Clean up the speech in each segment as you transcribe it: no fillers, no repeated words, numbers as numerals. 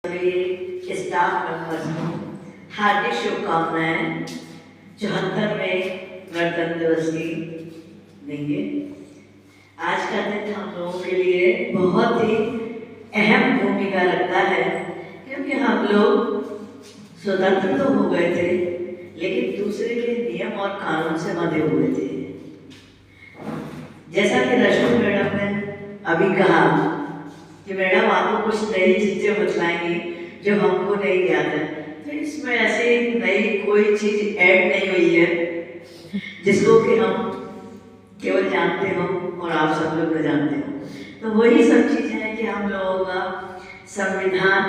सभी staff members को हार्दिक शुभकामनाएं 74वें गणतंत्र दिवस की देंगे। आज का दिन हम लोगों के लिए बहुत ही अहम भूमिका रखता है, क्योंकि हम लोग स्वतंत्र तो हो गए थे, लेकिन दूसरे के नियम और कानून से बंधे हुए थे। जैसा कि रश्मि मैडम ने अभी कहा कि मैडम आपको कुछ नई चीजें बतलाएंगी जो हमको नहीं ज्ञात है, तो इसमें ऐसी नई कोई चीज ऐड नहीं हुई है जिसको कि हम केवल जानते हो और आप सब लोग न जानते हो। तो वही सब चीजें हैं कि हम लोगों का संविधान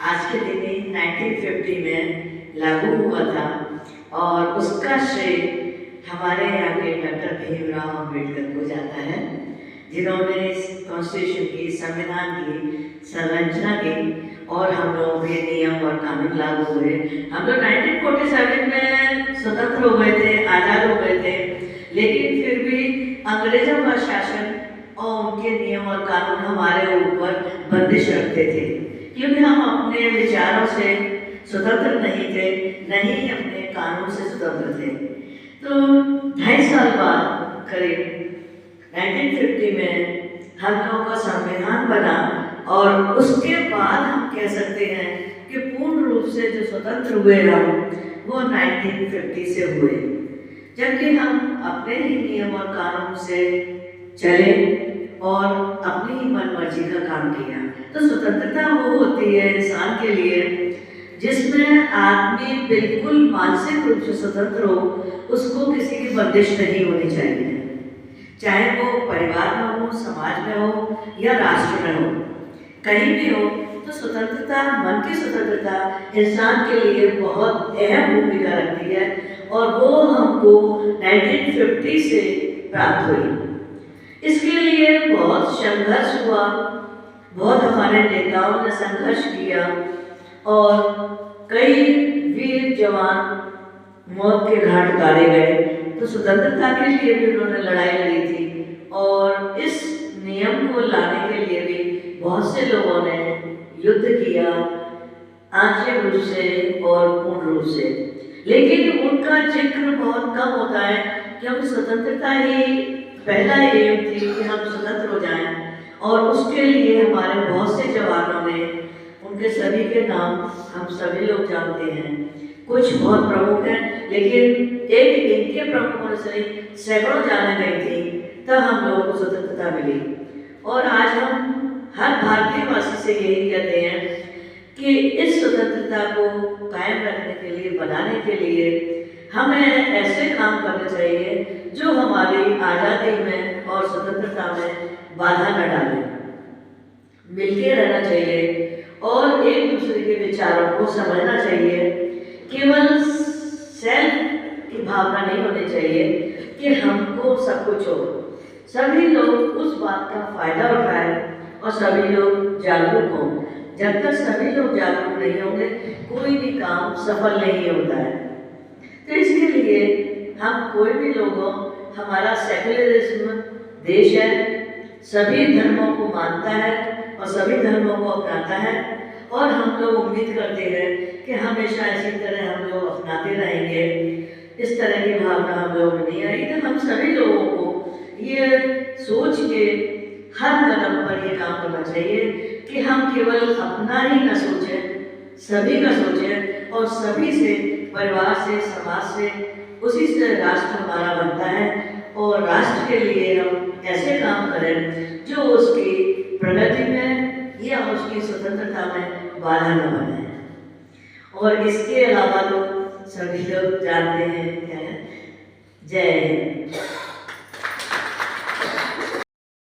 आज के दिन ही 1950 में लागू हुआ था, और उसका श्रेय हमारे यहाँ के डॉक्टर भीमराव अम्बेडकर को जाता है, जिन्होंने इस कॉन्स्टिट्यूशन की, संविधान की संरचना की और हम लोगों के नियम और कानून लागू हुए। हम लोग 1947 में स्वतंत्र हो गए थे, आज़ाद हो गए थे, लेकिन फिर भी अंग्रेजों का शासन और उनके नियम और कानून हमारे ऊपर बंदिश रखते थे, क्योंकि हम अपने विचारों से स्वतंत्र नहीं थे, न ही अपने कानून से स्वतंत्र थे। तो 2.5 साल बाद करीब 1950 में हम लोगों का संविधान बना, और उसके बाद हम कह सकते हैं कि पूर्ण रूप से जो स्वतंत्र हुए हम, वो 1950 से हुए, जबकि हम अपने ही नियम और कानून से चले और अपनी ही मनमर्जी का काम किया। तो स्वतंत्रता वो होती है इंसान के लिए जिसमें आदमी बिल्कुल मानसिक रूप से स्वतंत्र हो, उसको किसी की बंदिश नहीं होनी चाहिए, चाहे वो परिवार में हो, समाज में हो या राष्ट्र में हो, कहीं भी हो। तो स्वतंत्रता, मन की स्वतंत्रता इंसान के लिए बहुत अहम भूमिका रखती है, और वो हमको 1950 से प्राप्त हुई। इसके लिए बहुत संघर्ष हुआ, बहुत हमारे नेताओं ने संघर्ष किया, और कई वीर जवान मौत के घाट उतारे गए। तो स्वतंत्रता के लिए भी उन्होंने लड़ाई लड़ी थी, और इस नियम को लाने के लिए भी बहुत से लोगों ने युद्ध किया, आंशिक रूप से और पूर्ण रूप से, लेकिन उनका जिक्र बहुत कम होता है, क्योंकि स्वतंत्रता ही पहला एम थी कि हम स्वतंत्र हो जाएं, और उसके लिए हमारे बहुत से जवानों ने, उनके सभी के नाम हम सभी लोग जानते हैं, कुछ बहुत प्रमुख हैं, लेकिन एक इनके प्रमुख होने से सैकड़ों जाने गई थी, तब हम लोगों को स्वतंत्रता मिली। और आज हम हर भारतीय वासी से यही कहते हैं कि इस स्वतंत्रता को कायम रखने के लिए, बनाने के लिए हमें ऐसे काम करने चाहिए जो हमारी आज़ादी में और स्वतंत्रता में बाधा न डाले। मिलके रहना चाहिए और एक दूसरे के विचारों को समझना चाहिए। केवल सेल्फ की भावना नहीं होनी चाहिए कि हमको सब कुछ हो। सभी लोग उस बात का फायदा उठाएं और सभी लोग जागरूक हों। जब तक सभी लोग जागरूक नहीं होंगे, कोई भी काम सफल नहीं होता है। तो इसके लिए हम कोई भी लोग हों, हमारा सेकुलरिज्म देश है, सभी धर्मों को मानता है और सभी धर्मों को अपनाता है, और हम लोग उम्मीद करते हैं कि हमेशा इसी तरह हम लोग अपनाते रहेंगे। इस तरह की भावना हम लोगों में नहीं आई, तो हम सभी लोगों को ये सोच के हर कदम पर ये काम करना चाहिए कि हम केवल अपना ही न सोचें, सभी का सोचें, और सभी से, परिवार से, समाज से, उसी से राष्ट्र हमारा बनता है, और राष्ट्र के लिए हम ऐसे काम करें जो उसकी प्रगति में या उसकी स्वतंत्रता में बाधा न बने। और इसके अलावा तो सभी लोग जानते हैं क्या है, जय हिंद।